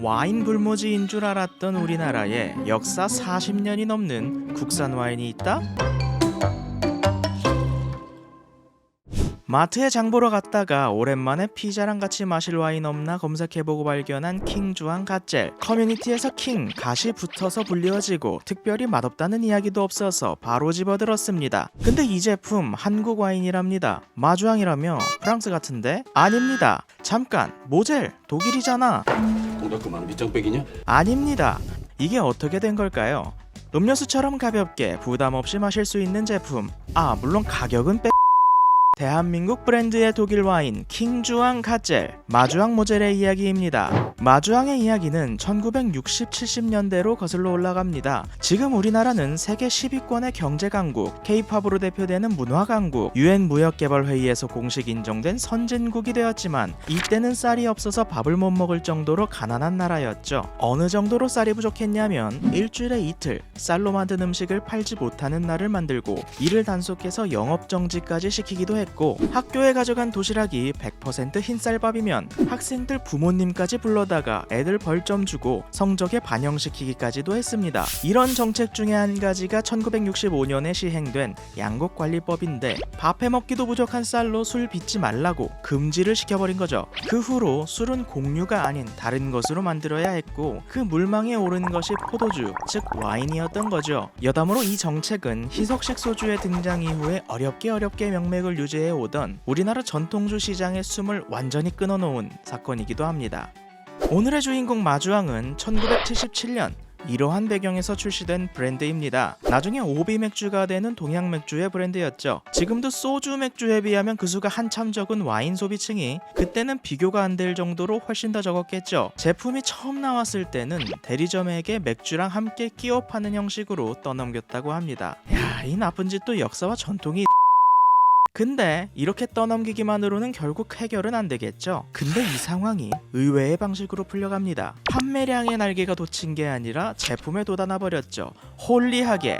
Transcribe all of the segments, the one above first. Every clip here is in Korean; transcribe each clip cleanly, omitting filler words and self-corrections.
와인 불모지인 줄 알았던 우리나라에 역사 40년이 넘는 국산 와인이 있다? 마트에 장 보러 갔다가 오랜만에 피자랑 같이 마실 와인 없나 검색해보고 발견한 킹주앙 갓젤. 커뮤니티에서 킹, 갓이 붙어서 불리워지고 특별히 맛없다는 이야기도 없어서 바로 집어들었습니다. 근데 이 제품 한국 와인이랍니다. 마주앙이라며? 프랑스 같은데? 아닙니다. 잠깐, 모젤, 독일이잖아. 동작그만 밑장빼기냐? 아닙니다. 이게 어떻게 된 걸까요? 음료수처럼 가볍게 부담 없이 마실 수 있는 제품. 물론 가격은 대한민국 브랜드의 독일 와인 킹주앙 갓젤, 마주앙 모젤의 이야기입니다. 마주앙의 이야기는 1960, 70년대로 거슬러 올라갑니다. 지금 우리나라는 세계 10위권의 경제강국, K-팝으로 대표되는 문화강국, UN 무역개발회의에서 공식 인정된 선진국이 되었지만 이때는 쌀이 없어서 밥을 못 먹을 정도로 가난한 나라였죠. 어느 정도로 쌀이 부족했냐면 일주일에 이틀 쌀로 만든 음식을 팔지 못하는 날을 만들고 이를 단속해서 영업정지까지 시키기도 했고, 학교에 가져간 도시락이 100% 흰쌀밥이면 학생들 부모님까지 불러다가 애들 벌점 주고 성적에 반영시키기까지도 했습니다. 이런 정책 중에 한 가지가 1965년에 시행된 양곡관리법인데 밥 해먹기도 부족한 쌀로 술 빚지 말라고 금지를 시켜버린 거죠. 그 후로 술은 공유가 아닌 다른 것으로 만들어야 했고 그 물망에 오른 것이 포도주, 즉 와인이었던 거죠. 여담으로 이 정책은 희석식 소주의 등장 이후에 어렵게 명맥을 유지해오던 우리나라 전통주 시장의 숨을 완전히 끊어놓은 사건이기도 합니다. 오늘의 주인공 마주앙은 1977년 이러한 배경에서 출시된 브랜드입니다. 나중에 오비 맥주가 되는 동양 맥주의 브랜드였죠. 지금도 소주 맥주에 비하면 그 수가 한참 적은 와인 소비층이 그때는 비교가 안 될 정도로 훨씬 더 적었겠죠. 제품이 처음 나왔을 때는 대리점에게 맥주랑 함께 끼워 파는 형식으로 떠넘겼다고 합니다. 이 나쁜 짓도 역사와 전통이. 근데 이렇게 떠넘기기만으로는 결국 해결은 안 되겠죠. 근데 이 상황이 의외의 방식으로 풀려갑니다. 판매량의 날개가 돋친 게 아니라 제품에 돋아나 버렸죠. 홀리하게.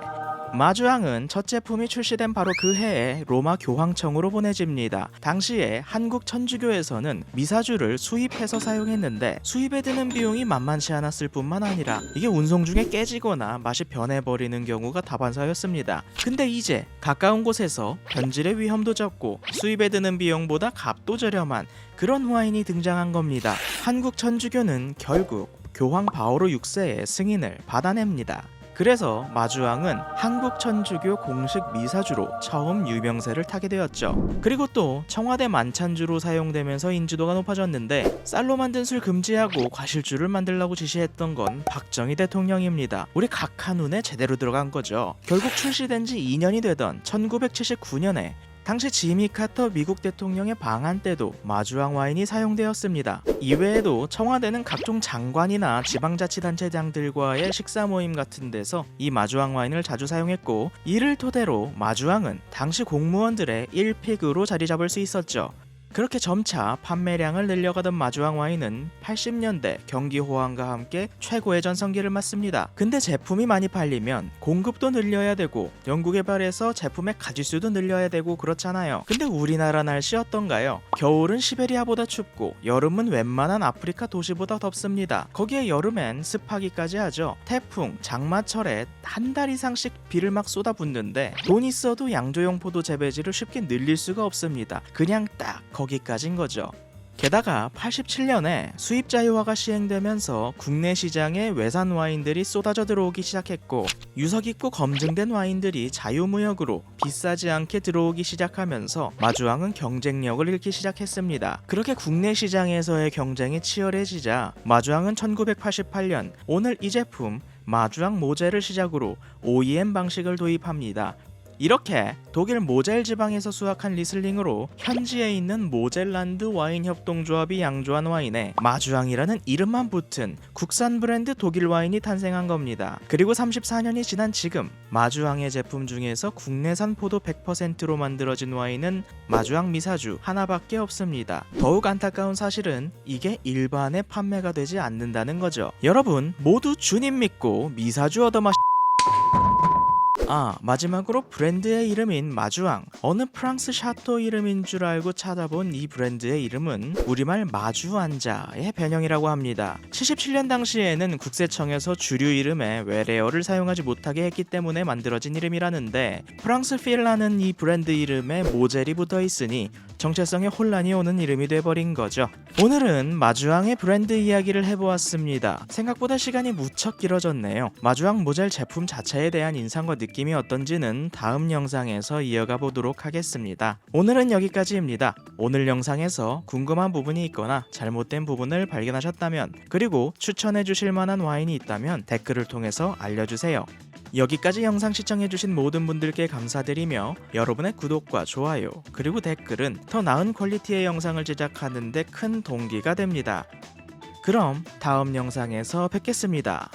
마주앙은 첫 제품이 출시된 바로 그 해에 로마 교황청으로 보내집니다. 당시에 한국 천주교에서는 미사주를 수입해서 사용했는데 수입에 드는 비용이 만만치 않았을 뿐만 아니라 이게 운송 중에 깨지거나 맛이 변해버리는 경우가 다반사였습니다. 근데 이제 가까운 곳에서 변질의 위험도 적고 수입에 드는 비용보다 값도 저렴한 그런 와인이 등장한 겁니다. 한국 천주교는 결국 교황 바오로 6세의 승인을 받아냅니다. 그래서 마주앙은 한국 천주교 공식 미사주로 처음 유명세를 타게 되었죠. 그리고 또 청와대 만찬주로 사용되면서 인지도가 높아졌는데 쌀로 만든 술 금지하고 과실주를 만들라고 지시했던 건 박정희 대통령입니다. 우리 각하 눈에 제대로 들어간 거죠. 결국 출시된 지 2년이 되던 1979년에 당시 지미 카터 미국 대통령의 방한 때도 마주앙 와인이 사용되었습니다. 이외에도 청와대는 각종 장관이나 지방자치단체장들과의 식사 모임 같은 데서 이 마주앙 와인을 자주 사용했고 이를 토대로 마주앙은 당시 공무원들의 1픽으로 자리 잡을 수 있었죠. 그렇게 점차 판매량을 늘려가던 마주앙 와인은 80년대 경기 호황과 함께 최고의 전성기를 맞습니다. 근데 제품이 많이 팔리면 공급도 늘려야 되고 연구개발해서 제품의 가짓수도 늘려야 되고 그렇잖아요. 근데 우리나라 날씨 어떤가요? 겨울은 시베리아보다 춥고 여름은 웬만한 아프리카 도시보다 덥습니다. 거기에 여름엔 습하기까지 하죠. 태풍, 장마철에 한 달 이상씩 비를 막 쏟아붓는데 돈 있어도 양조용 포도 재배지를 쉽게 늘릴 수가 없습니다. 그냥 딱 거기까지인 거죠. 게다가 87년에 수입 자유화가 시행되면서 국내 시장에 외산 와인들이 쏟아져 들어오기 시작했고 유서 깊고 검증된 와인들이 자유무역으로 비싸지 않게 들어오기 시작하면서 마주앙은 경쟁력을 잃기 시작했습니다. 그렇게 국내 시장에서의 경쟁이 치열해지자 마주앙은 1988년 오늘 이 제품 마주앙 모젤을 시작으로 OEM 방식을 도입합니다. 이렇게 독일 모젤 지방에서 수확한 리슬링으로 현지에 있는 모젤란드 와인 협동조합이 양조한 와인에 마주앙이라는 이름만 붙은 국산 브랜드 독일 와인이 탄생한 겁니다. 그리고 34년이 지난 지금 마주앙의 제품 중에서 국내산 포도 100%로 만들어진 와인은 마주앙 미사주 하나밖에 없습니다. 더욱 안타까운 사실은 이게 일반에 판매가 되지 않는다는 거죠. 여러분 모두 주님 믿고 미사주 얻어마시 마지막으로 브랜드의 이름인 마주앙. 어느 프랑스 샤토 이름인 줄 알고 찾아본 이 브랜드의 이름은 우리말 마주앉아의 변형이라고 합니다. 77년 당시에는 국세청에서 주류 이름에 외래어를 사용하지 못하게 했기 때문에 만들어진 이름이라는데, 프랑스 필라는 이 브랜드 이름에 모젤이 붙어 있으니 정체성에 혼란이 오는 이름이 돼버린 거죠. 오늘은 마주앙의 브랜드 이야기를 해보았습니다. 생각보다 시간이 무척 길어졌네요. 마주앙 모젤 제품 자체에 대한 인상과 느낌이 어떤지는 다음 영상에서 이어가 보도록 하겠습니다. 오늘은 여기까지입니다. 오늘 영상에서 궁금한 부분이 있거나 잘못된 부분을 발견하셨다면, 그리고 추천해 주실 만한 와인이 있다면 댓글을 통해서 알려주세요. 여기까지 영상 시청해주신 모든 분들께 감사드리며, 여러분의 구독과 좋아요 그리고 댓글은 더 나은 퀄리티의 영상을 제작하는 데 큰 동기가 됩니다. 그럼 다음 영상에서 뵙겠습니다.